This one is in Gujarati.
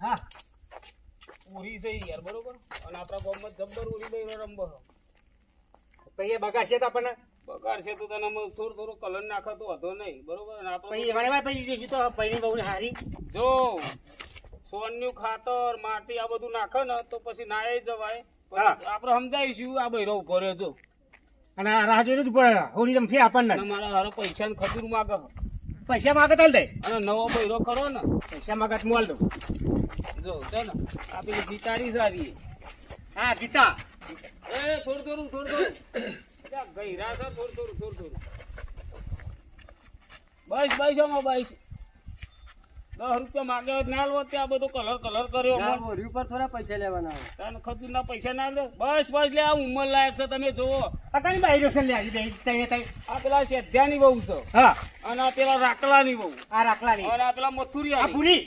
હા ઉરી છે યાર બરોબર અને આપણા ગામમાં જબ્બર ઉરી બૈરો રમવો પછી એ બગાડશે તો આપણને બગાડશે તો તને થોડું થોડું કલર નાખે તો હતો નહીં બરોબર અને પછી આપણે મને પછી જઈશું તો પૈની બહુ હારી જો સોનનું ખાતર માટી આ બધું નાખે ને તો પછી નાય જવાય હા. આપણે સમજાવીશું આ બૈરો ઉભો રહ્યો જો અને રાહ જોઈને જ પડે હોળી રમશે આપણને અને મારા હારો પૈસા ને ખજૂર માગે પૈસા માગે તો દે અને નવો બૈરો ખરો ને પૈસા માગે તો મોલ દઉં જો છે ને આ પેલી ગીતારી સારી હા ગીતા એ થોડું ત્યાં ગઈરા છે થોડું બસ આમાં બસ 10 રૂપિયા માગે હોય ના લો ત્યાં બધો કલર કર્યો હોરી ઉપર થોડા પૈસા લેવાના હોય. તને ખજૂર ના પૈસા ના લે બસ લે આ ઉંમર લાયક છે તમે જોવો અટાની બાઈ રોશન લે આવી તઈ આ પેલા શેઠિયાની બહુ છે હા અને આ પેલા રાકલાની બહુ આ રાખલાની અને આ પેલા મથુરિયા આ પૂરી